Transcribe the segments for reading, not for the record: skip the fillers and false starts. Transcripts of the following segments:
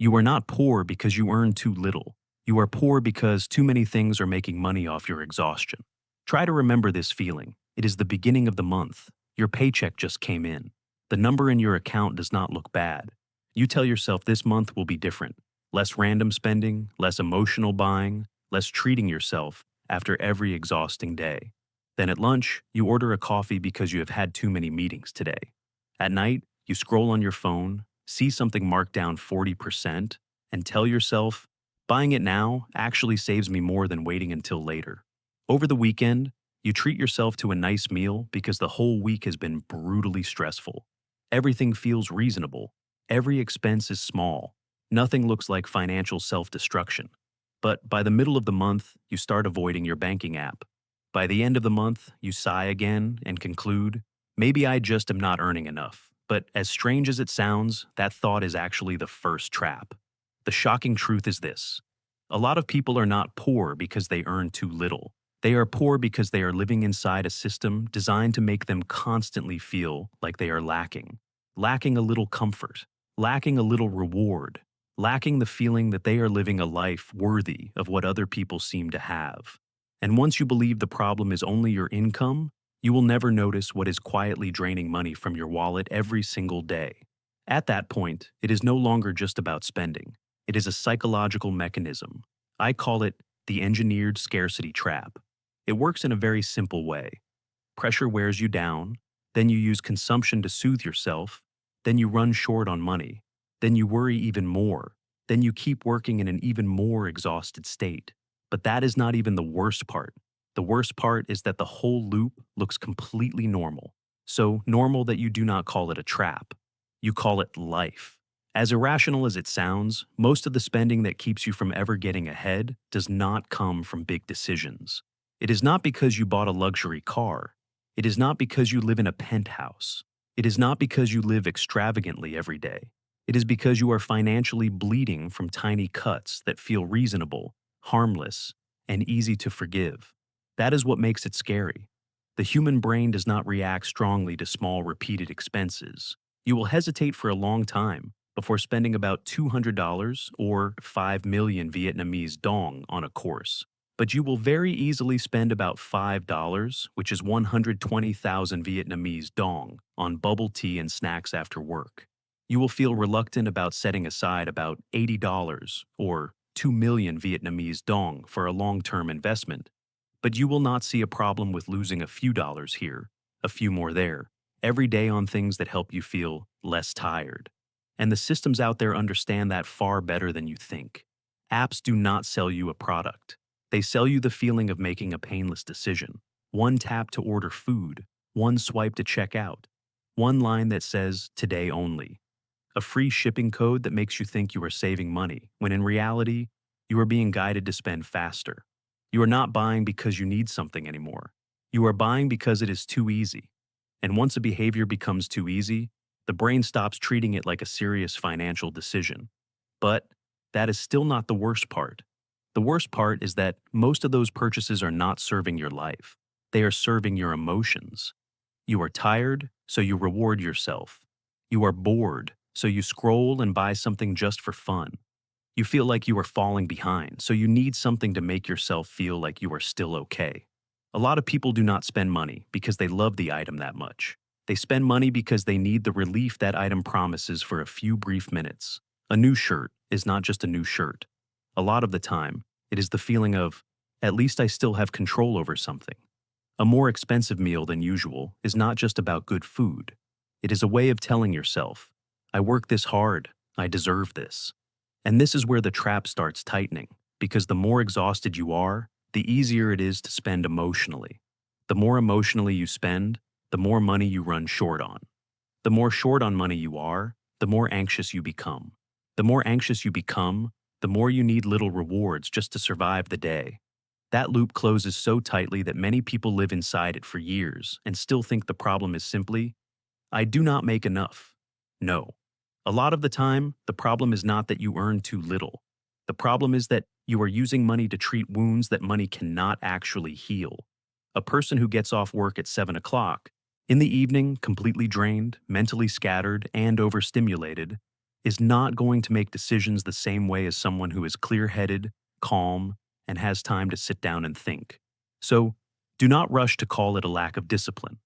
You are not poor because you earn too little. You are poor because too many things are making money off your exhaustion. Try to remember this feeling. It is the beginning of the month. Your paycheck just came in. The number in your account does not look bad. You tell yourself this month will be different. Less random spending, less emotional buying, less treating yourself after every exhausting day. Then at lunch, you order a coffee because you have had too many meetings today. At night, you scroll on your phone, see something marked down 40%, and tell yourself, buying it now actually saves me more than waiting until later. Over the weekend, you treat yourself to a nice meal because the whole week has been brutally stressful. Everything feels reasonable. Every expense is small. Nothing looks like financial self-destruction. But by the middle of the month, you start avoiding your banking app. By the end of the month, you sigh again and conclude, maybe I just am not earning enough. But as strange as it sounds, that thought is actually the first trap. The shocking truth is this. A lot of people are not poor because they earn too little. They are poor because they are living inside a system designed to make them constantly feel like they are lacking a little comfort, lacking a little reward, lacking the feeling that they are living a life worthy of what other people seem to have. And once you believe the problem is only your income, you will never notice what is quietly draining money from your wallet every single day. At that point, it is no longer just about spending. It is a psychological mechanism. I call it the engineered scarcity trap. It works in a very simple way. Pressure wears you down, then you use consumption to soothe yourself, then you run short on money, then you worry even more, then you keep working in an even more exhausted state. But that is not even the worst part. The worst part is that the whole loop looks completely normal. So normal that you do not call it a trap. You call it life. As irrational as it sounds, most of the spending that keeps you from ever getting ahead does not come from big decisions. It is not because you bought a luxury car. It is not because you live in a penthouse. It is not because you live extravagantly every day. It is because you are financially bleeding from tiny cuts that feel reasonable, harmless, and easy to forgive. That is what makes it scary. The human brain does not react strongly to small repeated expenses. You will hesitate for a long time before spending about $200 or 5 million Vietnamese dong on a course. But you will very easily spend about $5, which is 120,000 Vietnamese dong, on bubble tea and snacks after work. You will feel reluctant about setting aside about $80 or 2 million Vietnamese dong for a long-term investment. But you will not see a problem with losing a few dollars here, a few more there, every day on things that help you feel less tired. And the systems out there understand that far better than you think. Apps do not sell you a product. They sell you the feeling of making a painless decision. One tap to order food, one swipe to check out, one line that says, "Today only." A free shipping code that makes you think you are saving money, when in reality, you are being guided to spend faster. You are not buying because you need something anymore. You are buying because it is too easy. And once a behavior becomes too easy, the brain stops treating it like a serious financial decision. But that is still not the worst part. The worst part is that most of those purchases are not serving your life. They are serving your emotions. You are tired, so you reward yourself. You are bored, so you scroll and buy something just for fun. You feel like you are falling behind, so you need something to make yourself feel like you are still okay. A lot of people do not spend money because they love the item that much. They spend money because they need the relief that item promises for a few brief minutes. A new shirt is not just a new shirt. A lot of the time, it is the feeling of, at least I still have control over something. A more expensive meal than usual is not just about good food. It is a way of telling yourself, I work this hard, I deserve this. And this is where the trap starts tightening, because the more exhausted you are, the easier it is to spend emotionally. The more emotionally you spend, the more money you run short on. The more short on money you are, the more anxious you become. The more anxious you become, the more you need little rewards just to survive the day. That loop closes so tightly that many people live inside it for years and still think the problem is simply, I do not make enough. No. A lot of the time, the problem is not that you earn too little. The problem is that you are using money to treat wounds that money cannot actually heal. A person who gets off work at 7 o'clock, in the evening completely drained, mentally scattered, and overstimulated, is not going to make decisions the same way as someone who is clear headed, calm, and has time to sit down and think. So, do not rush to call it a lack of discipline.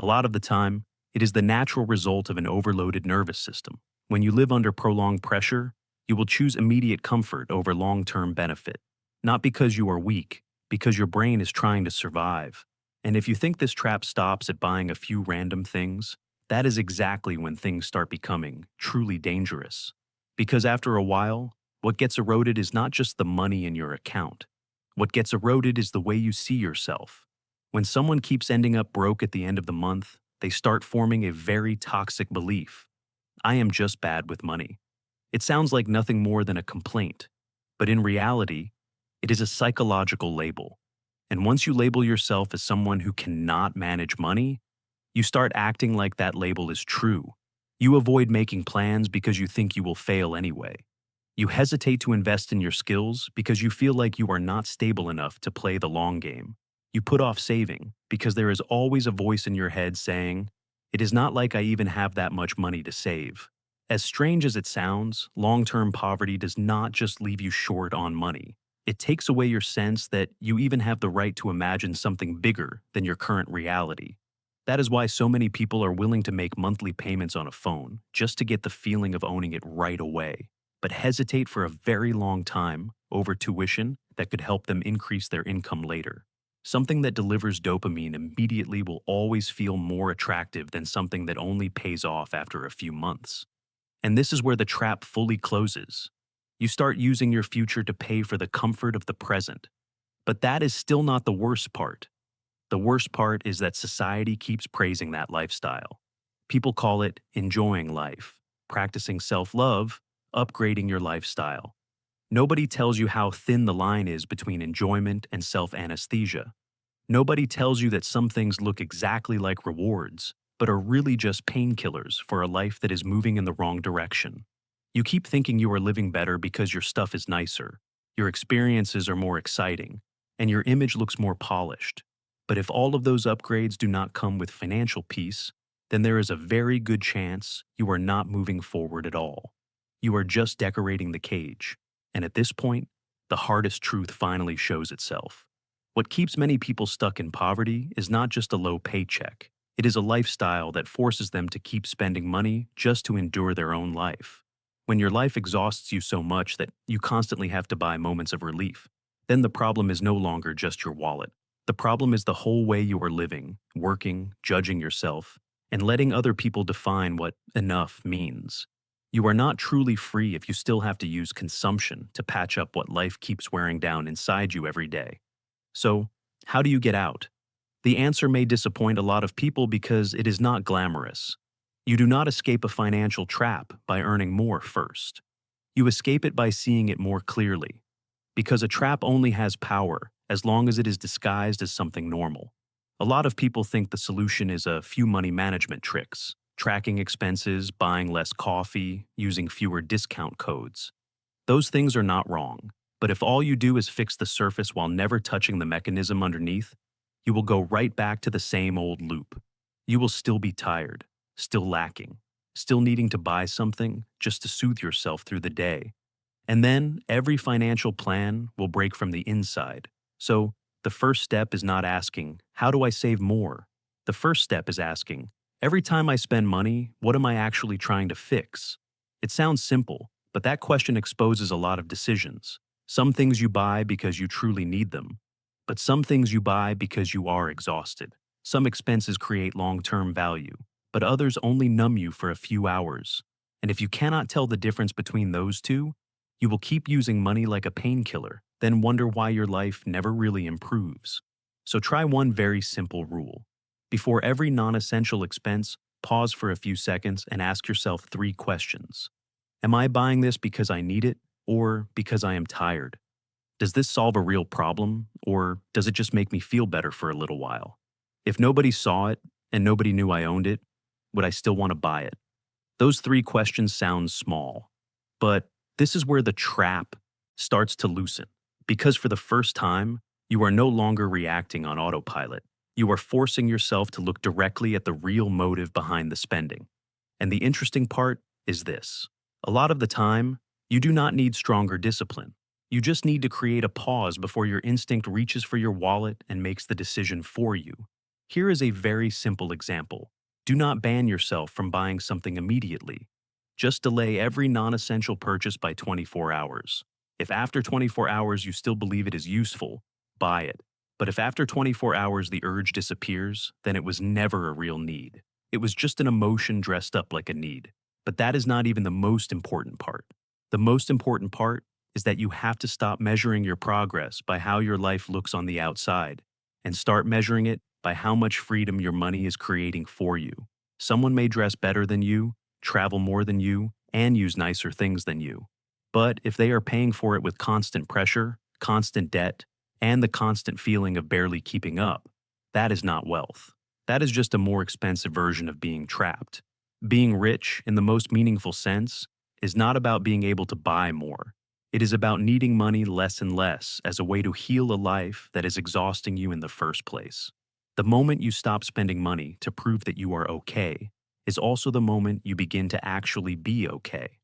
A lot of the time, it is the natural result of an overloaded nervous system. When you live under prolonged pressure, you will choose immediate comfort over long term benefit. Not because you are weak, because your brain is trying to survive. And if you think this trap stops at buying a few random things, that is exactly when things start becoming truly dangerous. Because after a while, what gets eroded is not just the money in your account. What gets eroded is the way you see yourself. When someone keeps ending up broke at the end of the month, they start forming a very toxic belief. I am just bad with money. It sounds like nothing more than a complaint, but in reality, it is a psychological label. And once you label yourself as someone who cannot manage money, you start acting like that label is true. You avoid making plans because you think you will fail anyway. You hesitate to invest in your skills because you feel like you are not stable enough to play the long game. You put off saving because there is always a voice in your head saying, "It is not like I even have that much money to save." As strange as it sounds, long-term poverty does not just leave you short on money. It takes away your sense that you even have the right to imagine something bigger than your current reality. That is why so many people are willing to make monthly payments on a phone just to get the feeling of owning it right away, but hesitate for a very long time over tuition that could help them increase their income later. Something that delivers dopamine immediately will always feel more attractive than something that only pays off after a few months. And this is where the trap fully closes. You start using your future to pay for the comfort of the present. But that is still not the worst part. The worst part is that society keeps praising that lifestyle. People call it enjoying life, practicing self-love, upgrading your lifestyle. Nobody tells you how thin the line is between enjoyment and self-anesthesia. Nobody tells you that some things look exactly like rewards, but are really just painkillers for a life that is moving in the wrong direction. You keep thinking you are living better because your stuff is nicer, your experiences are more exciting, and your image looks more polished. But if all of those upgrades do not come with financial peace, then there is a very good chance you are not moving forward at all. You are just decorating the cage. And at this point, the hardest truth finally shows itself. What keeps many people stuck in poverty is not just a low paycheck. It is a lifestyle that forces them to keep spending money just to endure their own life. When your life exhausts you so much that you constantly have to buy moments of relief, then the problem is no longer just your wallet. The problem is the whole way you are living, working, judging yourself, and letting other people define what enough means. You are not truly free if you still have to use consumption to patch up what life keeps wearing down inside you every day. So, how do you get out? The answer may disappoint a lot of people because it is not glamorous. You do not escape a financial trap by earning more first. You escape it by seeing it more clearly. Because a trap only has power as long as it is disguised as something normal. A lot of people think the solution is a few money management tricks, tracking expenses, buying less coffee, using fewer discount codes. Those things are not wrong, but if all you do is fix the surface while never touching the mechanism underneath, you will go right back to the same old loop. You will still be tired, still lacking, still needing to buy something just to soothe yourself through the day. And then every financial plan will break from the inside. So the first step is not asking, how do I save more? The first step is asking, every time I spend money, what am I actually trying to fix? It sounds simple, but that question exposes a lot of decisions. Some things you buy because you truly need them, but some things you buy because you are exhausted. Some expenses create long-term value, but others only numb you for a few hours. And if you cannot tell the difference between those two, you will keep using money like a painkiller, then wonder why your life never really improves. So try one very simple rule. Before every non-essential expense, pause for a few seconds and ask yourself 3 questions. Am I buying this because I need it or because I am tired? Does this solve a real problem or does it just make me feel better for a little while? If nobody saw it and nobody knew I owned it, would I still want to buy it? Those 3 questions sound small, but this is where the trap starts to loosen. Because for the first time, you are no longer reacting on autopilot. You are forcing yourself to look directly at the real motive behind the spending. And the interesting part is this. A lot of the time, you do not need stronger discipline. You just need to create a pause before your instinct reaches for your wallet and makes the decision for you. Here is a very simple example. Do not ban yourself from buying something immediately. Just delay every non essential purchase by 24 hours. If after 24 hours you still believe it is useful, buy it. But if after 24 hours the urge disappears, then it was never a real need. It was just an emotion dressed up like a need. But that is not even the most important part. The most important part is that you have to stop measuring your progress by how your life looks on the outside and start measuring it by how much freedom your money is creating for you. Someone may dress better than you, travel more than you, and use nicer things than you. But if they are paying for it with constant pressure, constant debt, and the constant feeling of barely keeping up, that is not wealth. That is just a more expensive version of being trapped. Being rich, in the most meaningful sense, is not about being able to buy more. It is about needing money less and less as a way to heal a life that is exhausting you in the first place. The moment you stop spending money to prove that you are okay is also the moment you begin to actually be okay.